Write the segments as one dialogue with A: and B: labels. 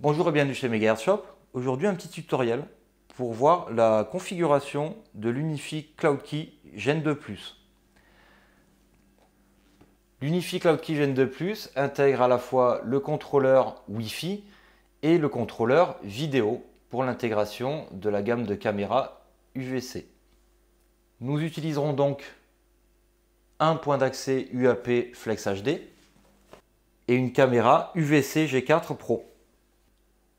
A: Bonjour et bienvenue chez Megahertz Shop. Aujourd'hui un petit tutoriel pour voir la configuration de l'Unifi Cloud Key Gen 2+. L'Unifi Cloud Key Gen 2+ intègre à la fois le contrôleur Wi-Fi et le contrôleur vidéo pour l'intégration de la gamme de caméras UVC. Nous utiliserons donc un point d'accès UAP Flex HD et une caméra UVC G4 Pro.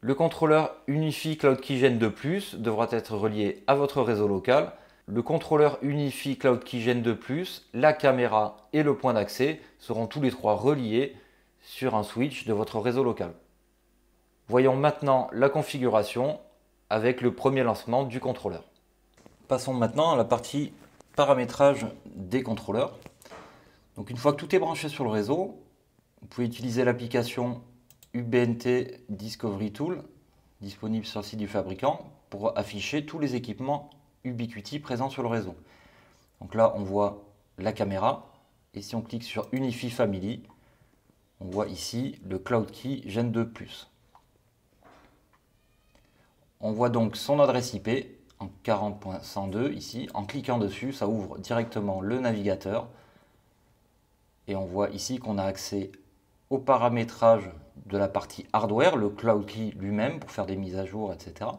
A: Le contrôleur Unifi Cloud Key Gen 2+ devra être relié à votre réseau local. Le contrôleur Unifi Cloud Key Gen 2+, la caméra et le point d'accès seront tous les trois reliés sur un switch de votre réseau local. Voyons maintenant la configuration avec le premier lancement du contrôleur. Passons maintenant à la partie paramétrage des contrôleurs. Donc une fois que tout est branché sur le réseau, vous pouvez utiliser l'application UBNT Discovery Tool, disponible sur le site du fabricant, pour afficher tous les équipements Ubiquiti présents sur le réseau. Donc là, on voit la caméra, et si on clique sur Unifi Family, on voit ici le Cloud Key Gen 2+. On voit donc son adresse IP en 40.102 ici. En cliquant dessus, ça ouvre directement le navigateur. Et on voit ici qu'on a accès au paramétrage de la partie hardware, le Cloud Key lui-même pour faire des mises à jour, etc.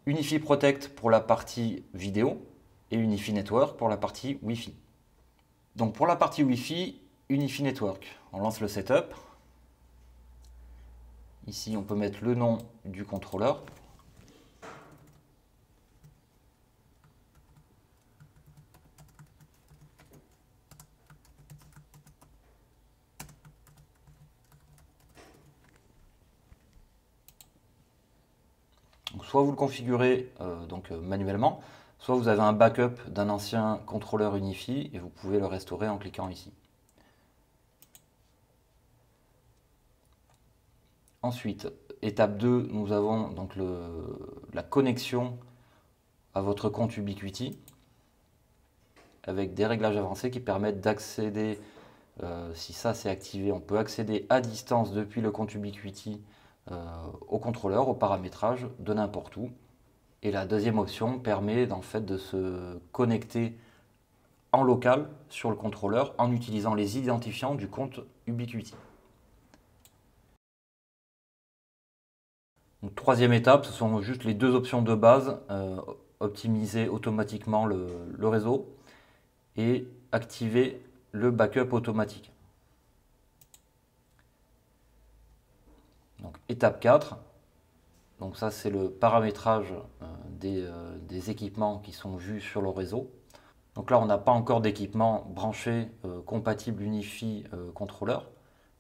A: Unifi Protect pour la partie vidéo et Unifi Network pour la partie Wi-Fi. Donc pour la partie Wi-Fi, Unifi Network, on lance le setup. Ici, on peut mettre le nom du contrôleur. Donc, soit vous le configurez manuellement, soit vous avez un backup d'un ancien contrôleur Unifi et vous pouvez le restaurer en cliquant ici. Ensuite, étape 2, nous avons donc la connexion à votre compte Ubiquiti avec des réglages avancés qui permettent d'accéder, si ça c'est activé, on peut accéder à distance depuis le compte Ubiquiti au contrôleur, au paramétrage de n'importe où. Et la deuxième option permet en fait de se connecter en local sur le contrôleur en utilisant les identifiants du compte Ubiquiti. Donc, troisième étape, ce sont juste les deux options de base, optimiser automatiquement le réseau et activer le backup automatique. Donc, étape 4, donc ça c'est le paramétrage des équipements qui sont vus sur le réseau. Donc là on n'a pas encore d'équipement branché compatible Unifi contrôleur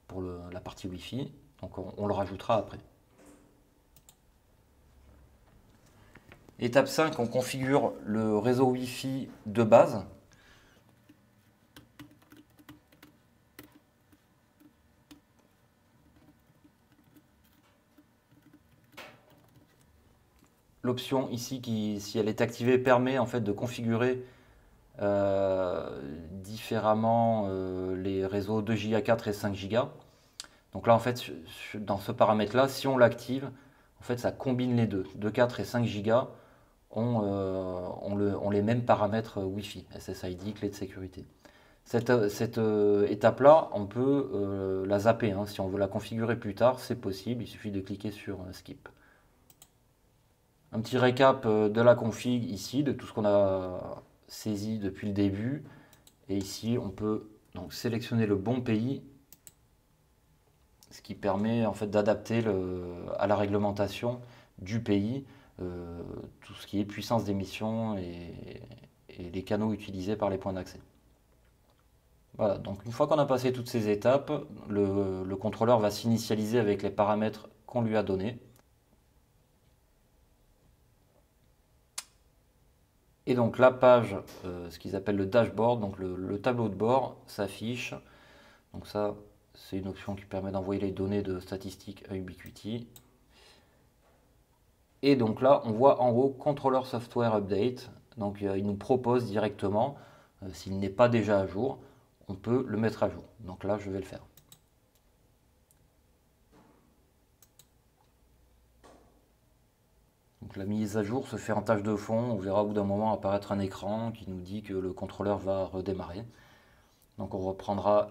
A: pour la partie Wi-Fi, donc on le rajoutera après. Étape 5, on configure le réseau Wi-Fi de base. L'option ici, si elle est activée, permet en fait de configurer différemment les réseaux 2 Go 4 et 5 Go. Donc là en fait dans ce paramètre là, si on l'active, en fait ça combine les deux. 2, 4 et 5 Go ont les mêmes paramètres Wi-Fi, SSID, clé de sécurité. Cette étape là, on peut la zapper, hein. Si on veut la configurer plus tard, c'est possible, il suffit de cliquer sur Skip. Un petit récap de la config ici, de tout ce qu'on a saisi depuis le début. Et ici, on peut donc sélectionner le bon pays, ce qui permet en fait d'adapter à la réglementation du pays tout ce qui est puissance d'émission et les canaux utilisés par les points d'accès. Voilà, donc une fois qu'on a passé toutes ces étapes, le contrôleur va s'initialiser avec les paramètres qu'on lui a donnés. Et donc la page, ce qu'ils appellent le dashboard, donc le tableau de bord s'affiche. Donc ça, c'est une option qui permet d'envoyer les données de statistiques à Ubiquiti. Et donc là, on voit en haut Controller Software Update. Donc il nous propose directement, s'il n'est pas déjà à jour, on peut le mettre à jour. Donc là, je vais le faire. Donc la mise à jour se fait en tâche de fond. On verra au bout d'un moment apparaître un écran qui nous dit que le contrôleur va redémarrer. Donc on reprendra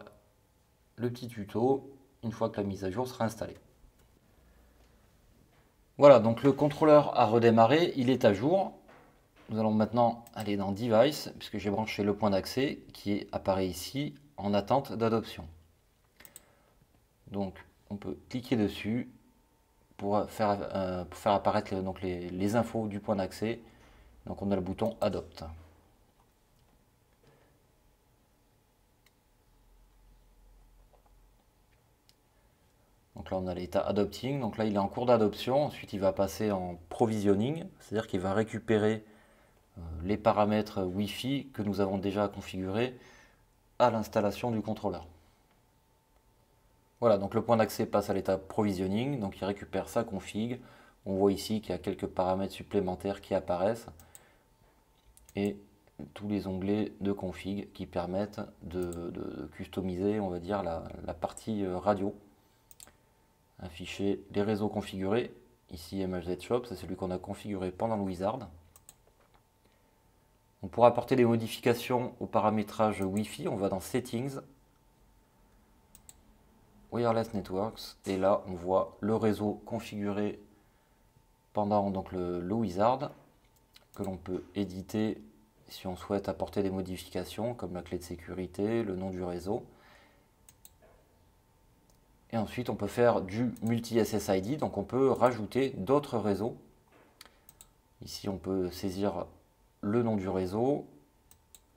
A: le petit tuto une fois que la mise à jour sera installée. Voilà, donc le contrôleur a redémarré, il est à jour. Nous allons maintenant aller dans Device, puisque j'ai branché le point d'accès qui apparaît ici en attente d'adoption. Donc on peut cliquer dessus pour faire apparaître donc les infos du point d'accès. Donc on a le bouton Adopt. Donc là on a l'état Adopting, donc là il est en cours d'adoption, ensuite il va passer en Provisioning, c'est-à-dire qu'il va récupérer les paramètres Wi-Fi que nous avons déjà configurés à l'installation du contrôleur. Voilà, donc le point d'accès passe à l'étape provisioning, donc il récupère sa config. On voit ici qu'il y a quelques paramètres supplémentaires qui apparaissent et tous les onglets de config qui permettent de customiser, on va dire, la partie radio. Afficher les réseaux configurés. Ici MHZ Shop, c'est celui qu'on a configuré pendant le Wizard. On pourra apporter des modifications au paramétrage Wi-Fi. On va dans Settings, Wireless Networks, et là on voit le réseau configuré pendant donc le Wizard, que l'on peut éditer si on souhaite apporter des modifications comme la clé de sécurité, le nom du réseau. Et ensuite on peut faire du multi-SSID, donc on peut rajouter d'autres réseaux. Ici on peut saisir le nom du réseau,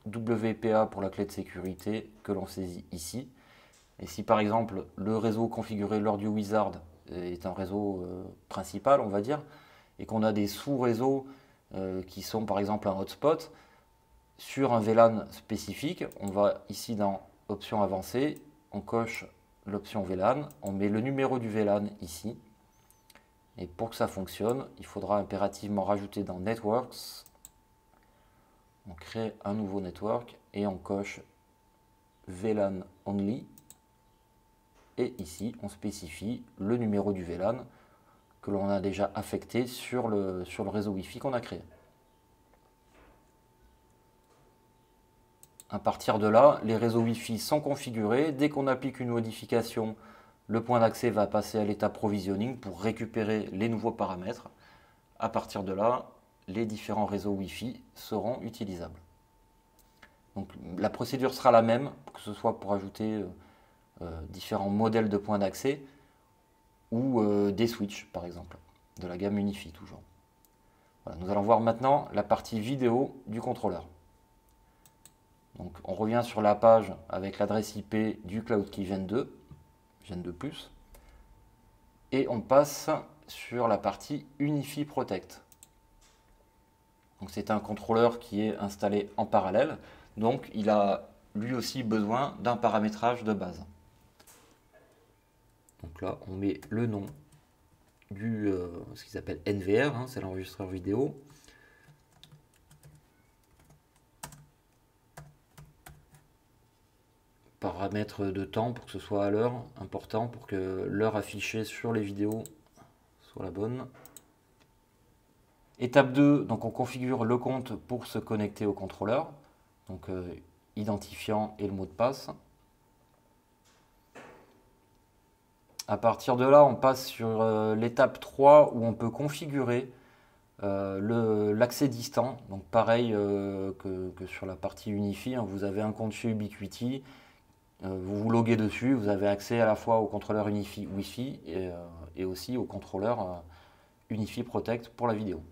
A: WPA pour la clé de sécurité que l'on saisit ici. Et si par exemple le réseau configuré lors du Wizard est un réseau principal, on va dire, et qu'on a des sous-réseaux qui sont par exemple un hotspot, sur un VLAN spécifique, on va ici dans Options avancées, on coche l'option VLAN, on met le numéro du VLAN ici, et pour que ça fonctionne, il faudra impérativement rajouter dans Networks, on crée un nouveau network et on coche VLAN Only, et ici on spécifie le numéro du VLAN que l'on a déjà affecté sur le réseau Wi-Fi qu'on a créé. À partir de là, les réseaux Wi-Fi sont configurés. Dès qu'on applique une modification, le point d'accès va passer à l'état provisioning pour récupérer les nouveaux paramètres. À partir de là, les différents réseaux Wi-Fi seront utilisables. Donc, la procédure sera la même, que ce soit pour ajouter différents modèles de points d'accès ou des switches, par exemple, de la gamme Unifi toujours. Voilà, nous allons voir maintenant la partie vidéo du contrôleur. Donc, on revient sur la page avec l'adresse IP du CloudKey Gen 2, Gen 2+, et on passe sur la partie Unifi Protect. Donc, c'est un contrôleur qui est installé en parallèle, donc il a lui aussi besoin d'un paramétrage de base. Donc là, on met le nom du ce qu'ils appellent NVR, hein, c'est l'enregistreur vidéo. Paramètre de temps pour que ce soit à l'heure, important pour que l'heure affichée sur les vidéos soit la bonne. Étape 2, donc on configure le compte pour se connecter au contrôleur, donc identifiant et le mot de passe. À partir de là, on passe sur l'étape 3 où on peut configurer l'accès distant. Donc pareil que sur la partie Unifi, hein, vous avez un compte chez Ubiquiti. Vous vous loguez dessus, vous avez accès à la fois au contrôleur Unifi Wi-Fi et aussi au contrôleur Unifi Protect pour la vidéo.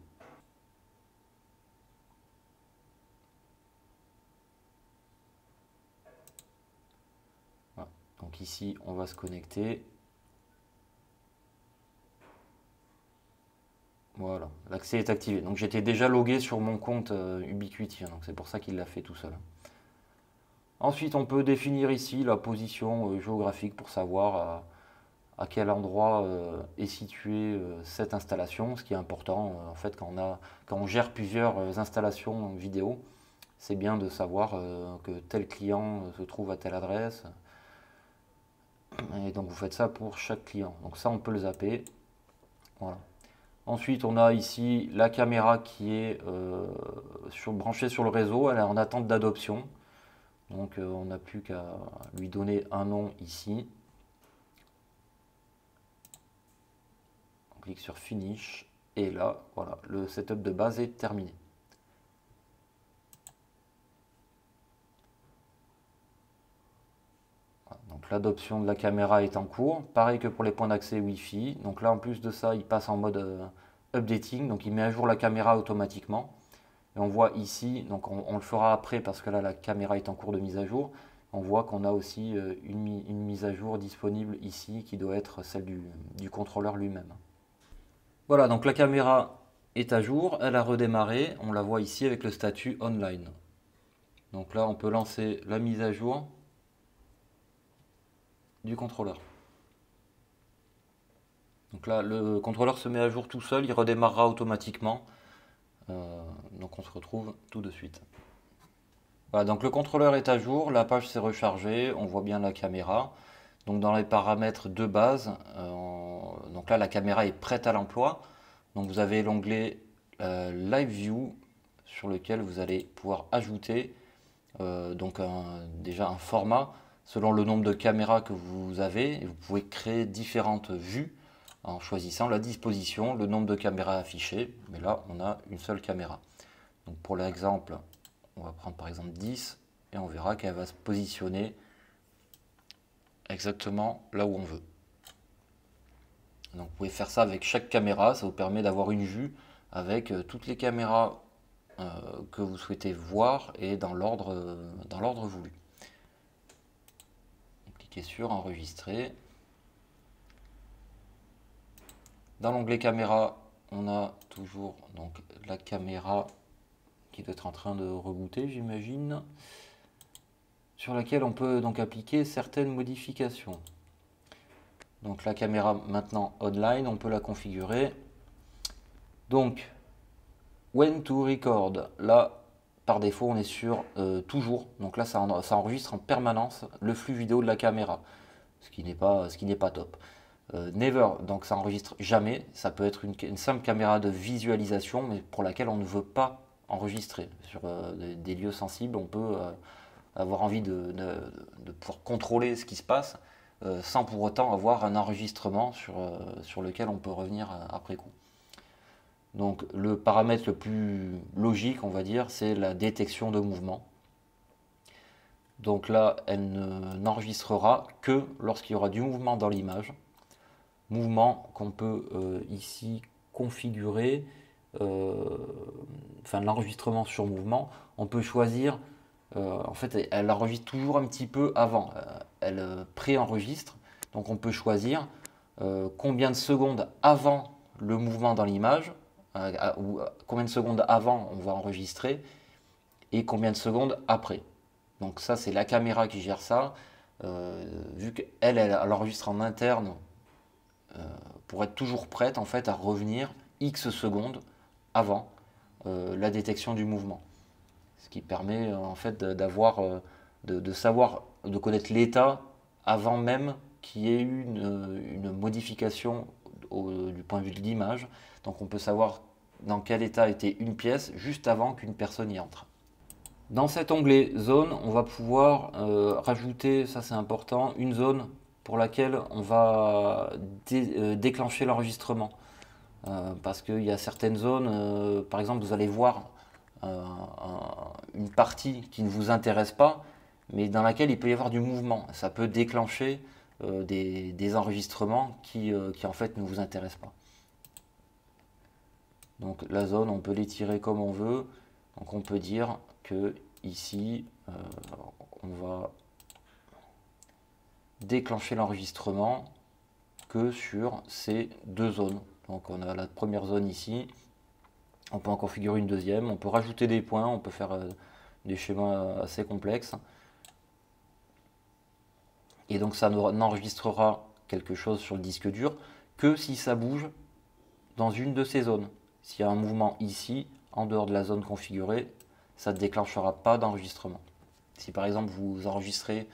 A: Voilà. Donc ici, on va se connecter. Voilà, l'accès est activé. Donc j'étais déjà logué sur mon compte Ubiquiti, hein, donc c'est pour ça qu'il l'a fait tout seul. Ensuite, on peut définir ici la position géographique pour savoir à quel endroit est située cette installation. Ce qui est important, en fait, quand on gère plusieurs installations vidéo, c'est bien de savoir que tel client se trouve à telle adresse. Et donc, vous faites ça pour chaque client. Donc ça, on peut le zapper. Voilà. Ensuite, on a ici la caméra qui est branchée sur le réseau, elle est en attente d'adoption. Donc on n'a plus qu'à lui donner un nom ici. On clique sur Finish et là, voilà, le setup de base est terminé. Donc l'adoption de la caméra est en cours. Pareil que pour les points d'accès Wi-Fi. Donc là, en plus de ça, il passe en mode updating. Donc il met à jour la caméra automatiquement. Et on voit ici, donc on le fera après parce que là, la caméra est en cours de mise à jour. On voit qu'on a aussi une mise à jour disponible ici qui doit être celle du contrôleur lui-même. Voilà, donc la caméra est à jour. Elle a redémarré. On la voit ici avec le statut online. Donc là, on peut lancer la mise à jour du contrôleur. Donc là, le contrôleur se met à jour tout seul, il redémarrera automatiquement. Donc on se retrouve tout de suite. Voilà, donc le contrôleur est à jour, la page s'est rechargée, on voit bien la caméra. Donc dans les paramètres de base, donc là la caméra est prête à l'emploi. Donc vous avez l'onglet Live View sur lequel vous allez pouvoir ajouter déjà un format selon le nombre de caméras que vous avez. Et vous pouvez créer différentes vues en choisissant la disposition, le nombre de caméras affichées. Mais là, on a une seule caméra. Donc pour l'exemple, on va prendre par exemple 10 et on verra qu'elle va se positionner exactement là où on veut. Donc vous pouvez faire ça avec chaque caméra, ça vous permet d'avoir une vue avec toutes les caméras que vous souhaitez voir et dans l'ordre voulu. Cliquez sur enregistrer. Dans l'onglet caméra, on a toujours donc la caméra qui doit être en train de rebooter, j'imagine, sur laquelle on peut donc appliquer certaines modifications. Donc la caméra maintenant online, on peut la configurer. Donc, when to record, là par défaut on est sur toujours. Donc là ça enregistre en permanence le flux vidéo de la caméra, ce qui n'est pas top. Never, donc ça enregistre jamais. Ça peut être une simple caméra de visualisation, mais pour laquelle on ne veut pas enregistrer. Sur des lieux sensibles, on peut avoir envie de pouvoir contrôler ce qui se passe sans pour autant avoir un enregistrement sur lequel on peut revenir après coup. Donc le paramètre le plus logique, on va dire, c'est la détection de mouvement. Donc là, elle n'enregistrera que lorsqu'il y aura du mouvement dans l'image. Mouvement qu'on peut ici configurer, enfin l'enregistrement sur mouvement, on peut choisir, en fait elle enregistre toujours un petit peu avant, elle pré-enregistre, donc on peut choisir combien de secondes avant le mouvement dans l'image, ou combien de secondes avant on va enregistrer, et combien de secondes après. Donc ça c'est la caméra qui gère ça, vu qu'elle enregistre en interne, pour être toujours prête en fait à revenir X secondes avant la détection du mouvement. Ce qui permet en fait d'avoir, de savoir, de connaître l'état avant même qu'il y ait eu une modification du point de vue de l'image. Donc on peut savoir dans quel état était une pièce juste avant qu'une personne y entre. Dans cet onglet zone, on va pouvoir rajouter, ça c'est important, une zone pour laquelle on va déclencher l'enregistrement. Parce qu'il y a certaines zones, par exemple vous allez voir une partie qui ne vous intéresse pas, mais dans laquelle il peut y avoir du mouvement. Ça peut déclencher des enregistrements qui en fait ne vous intéressent pas. Donc la zone, on peut l'étirer comme on veut. Donc on peut dire que ici, on va déclencher l'enregistrement que sur ces deux zones. Donc on a la première zone ici, on peut en configurer une deuxième, on peut rajouter des points, on peut faire des schémas assez complexes. Et donc ça n'enregistrera quelque chose sur le disque dur que si ça bouge dans une de ces zones. S'il y a un mouvement ici, en dehors de la zone configurée, ça ne déclenchera pas d'enregistrement. Si par exemple vous enregistrez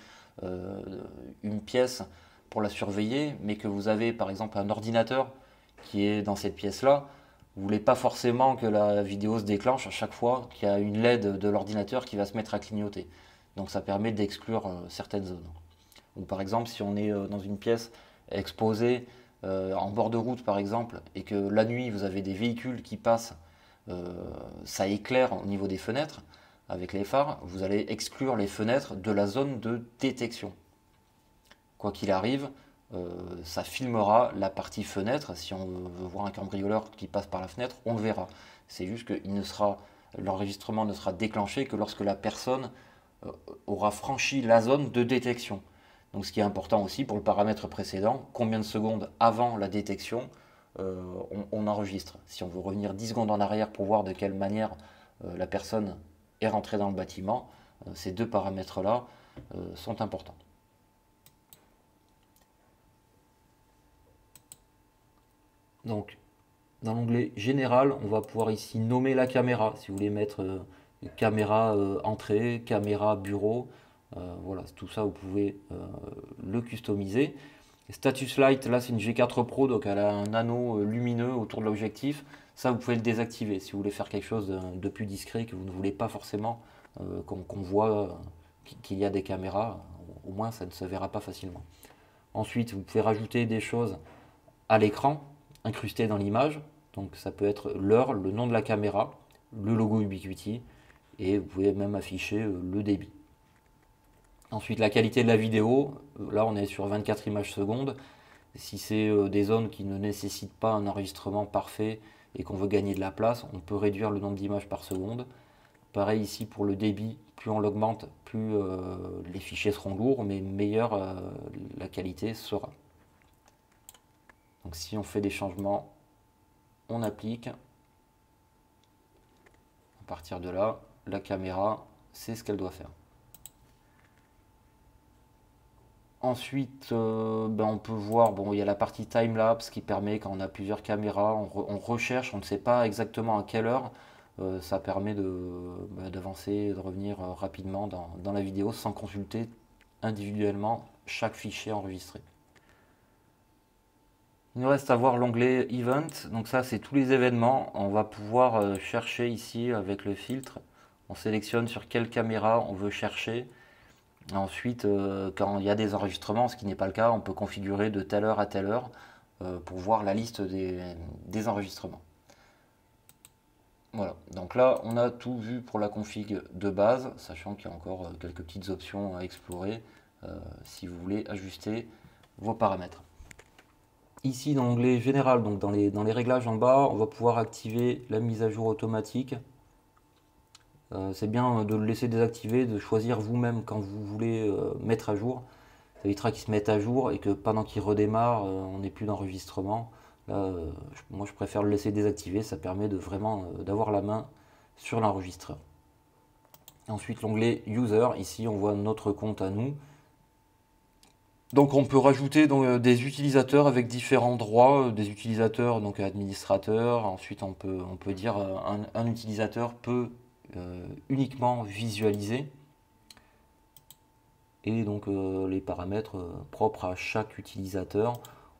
A: une pièce pour la surveiller, mais que vous avez par exemple un ordinateur qui est dans cette pièce-là, Vous voulez pas forcément que la vidéo se déclenche à chaque fois qu'il y a une LED de l'ordinateur qui va se mettre à clignoter. Donc ça permet d'exclure certaines zones. Ou par exemple, si on est dans une pièce exposée en bord de route par exemple, et que la nuit vous avez des véhicules qui passent, ça éclaire au niveau des fenêtres avec les phares, vous allez exclure les fenêtres de la zone de détection. Quoi qu'il arrive, ça filmera la partie fenêtre. Si on veut voir un cambrioleur qui passe par la fenêtre, on le verra. C'est juste que l'enregistrement ne sera déclenché que lorsque la personne aura franchi la zone de détection. Donc ce qui est important aussi pour le paramètre précédent, combien de secondes avant la détection on enregistre. Si on veut revenir 10 secondes en arrière pour voir de quelle manière la personne est rentrée dans le bâtiment, ces deux paramètres-là sont importants. Donc, dans l'onglet Général, on va pouvoir ici nommer la caméra. Si vous voulez mettre caméra entrée, caméra bureau, voilà, tout ça vous pouvez le customiser. Status Light, là c'est une G4 Pro, donc elle a un anneau lumineux autour de l'objectif. Ça vous pouvez le désactiver si vous voulez faire quelque chose de plus discret, que vous ne voulez pas forcément qu'on voit qu'il y a des caméras. Au moins ça ne se verra pas facilement. Ensuite, vous pouvez rajouter des choses à l'écran, incrustées dans l'image. Donc ça peut être l'heure, le nom de la caméra, le logo Ubiquiti, et vous pouvez même afficher le débit. Ensuite, la qualité de la vidéo, là on est sur 24 images secondes. Si c'est des zones qui ne nécessitent pas un enregistrement parfait et qu'on veut gagner de la place, on peut réduire le nombre d'images par seconde. Pareil ici pour le débit, plus on l'augmente, plus les fichiers seront lourds, mais meilleure la qualité sera. Donc si on fait des changements, on applique. À partir de là, la caméra, c'est ce qu'elle doit faire. Ensuite, on peut voir, bon, il y a la partie time-lapse qui permet, quand on a plusieurs caméras, on recherche, on ne sait pas exactement à quelle heure, ça permet d'avancer, de revenir rapidement dans la vidéo sans consulter individuellement chaque fichier enregistré. Il nous reste à voir l'onglet Event, donc ça c'est tous les événements. On va pouvoir chercher ici avec le filtre, on sélectionne sur quelle caméra on veut chercher. Ensuite, quand il y a des enregistrements, ce qui n'est pas le cas, on peut configurer de telle heure à telle heure pour voir la liste des enregistrements. Voilà, donc là on a tout vu pour la config de base, sachant qu'il y a encore quelques petites options à explorer si vous voulez ajuster vos paramètres. Ici dans l'onglet Général, donc dans les réglages en bas, on va pouvoir activer la mise à jour automatique. C'est bien de le laisser désactiver, de choisir vous-même quand vous voulez mettre à jour. Ça évitera qu'il se mette à jour et que pendant qu'il redémarre, on n'ait plus d'enregistrement. Là, moi je préfère le laisser désactiver, ça permet de vraiment d'avoir la main sur l'enregistreur. Ensuite l'onglet User, ici on voit notre compte à nous. Donc on peut rajouter des utilisateurs avec différents droits, des utilisateurs donc administrateurs. Ensuite on peut dire un utilisateur peut uniquement visualiser, et donc les paramètres propres à chaque utilisateur.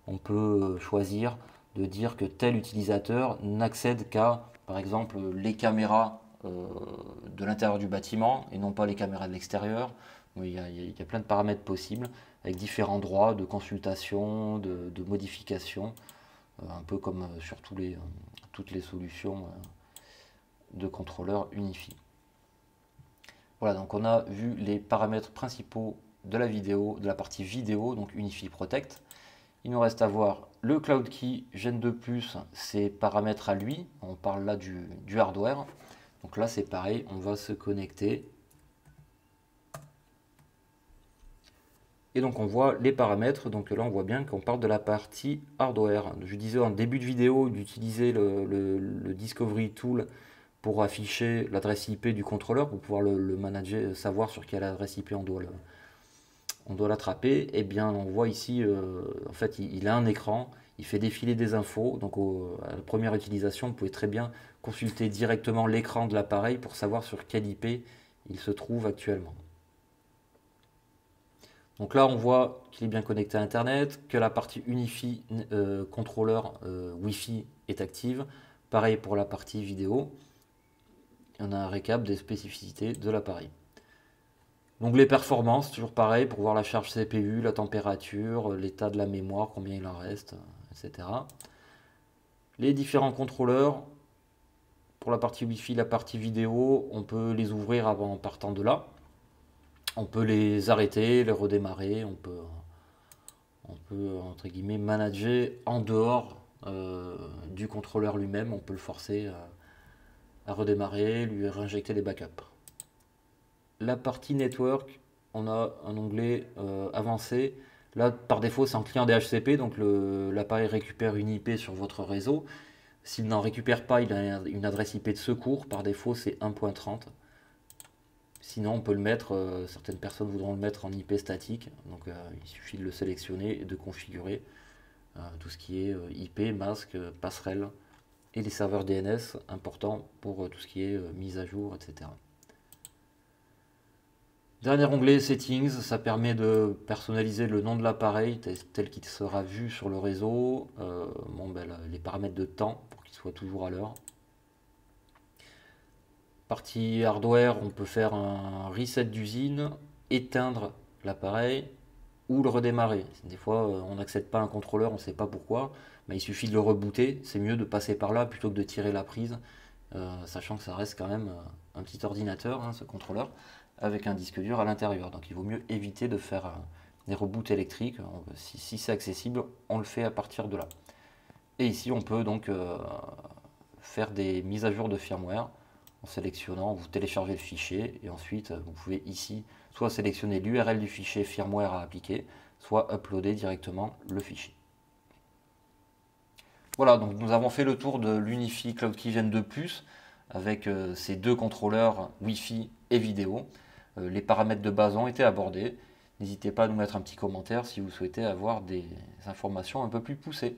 A: On peut choisir de dire que tel utilisateur n'accède qu'à par exemple les caméras de l'intérieur du bâtiment et non pas les caméras de l'extérieur. Il y a plein de paramètres possibles avec différents droits de consultation, de modification, un peu comme sur toutes les solutions de contrôleur Unifi. Voilà, donc on a vu les paramètres principaux de la vidéo, de la partie vidéo, donc Unifi Protect. Il nous reste à voir le Cloud Key Gen 2+, ses paramètres à lui. On parle là du hardware. Donc là c'est pareil, on va se connecter. Et donc on voit les paramètres, donc là on voit bien qu'on parle de la partie hardware. Je disais en début de vidéo d'utiliser le Discovery Tool pour afficher l'adresse IP du contrôleur, pour pouvoir le manager, savoir sur quelle adresse IP on doit l'attraper. Et bien on voit ici, en fait il a un écran, il fait défiler des infos, donc à la première utilisation vous pouvez très bien consulter directement l'écran de l'appareil pour savoir sur quelle IP il se trouve actuellement. Donc là on voit qu'il est bien connecté à Internet, que la partie Unifi contrôleur Wi-Fi est active. Pareil pour la partie vidéo. On a un récap des spécificités de l'appareil. Donc les performances, toujours pareil, pour voir la charge CPU, la température, l'état de la mémoire, combien il en reste, etc. Les différents contrôleurs, pour la partie Wi-Fi, la partie vidéo, on peut les ouvrir en partant de là. On peut les arrêter, les redémarrer, on peut entre guillemets manager en dehors du contrôleur lui-même, on peut le forcer à redémarrer, lui réinjecter des backups. La partie network, on a un onglet avancé. Là, par défaut, c'est un client DHCP, donc l'appareil récupère une IP sur votre réseau. S'il n'en récupère pas, il a une adresse IP de secours. Par défaut, c'est 1.30. Sinon, on peut le mettre, certaines personnes voudront le mettre en IP statique. Donc, il suffit de le sélectionner et de configurer tout ce qui est IP, masque, passerelle et les serveurs DNS importants pour tout ce qui est mise à jour, etc. Dernier onglet Settings, ça permet de personnaliser le nom de l'appareil tel qu'il sera vu sur le réseau. Les paramètres de temps pour qu'il soit toujours à l'heure. Partie hardware, on peut faire un reset d'usine, éteindre l'appareil ou le redémarrer. Des fois, on n'accède pas à un contrôleur, on ne sait pas pourquoi, mais il suffit de le rebooter. C'est mieux de passer par là plutôt que de tirer la prise, sachant que ça reste quand même un petit ordinateur, hein, ce contrôleur, avec un disque dur à l'intérieur. Donc il vaut mieux éviter de faire des reboots électriques. Si c'est accessible, on le fait à partir de là. Et ici, on peut donc faire des mises à jour de firmware. En sélectionnant, vous téléchargez le fichier et ensuite vous pouvez ici soit sélectionner l'URL du fichier firmware à appliquer, soit uploader directement le fichier. Voilà, donc nous avons fait le tour de l'Unifi CloudKey Gen 2 Plus avec ces deux contrôleurs Wi-Fi et vidéo. Les paramètres de base ont été abordés. N'hésitez pas à nous mettre un petit commentaire si vous souhaitez avoir des informations un peu plus poussées.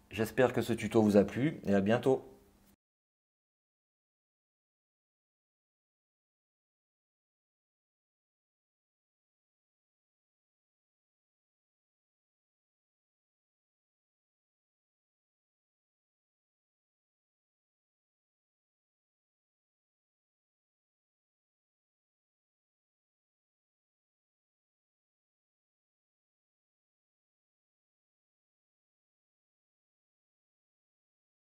A: J'espère que ce tuto vous a plu et à bientôt.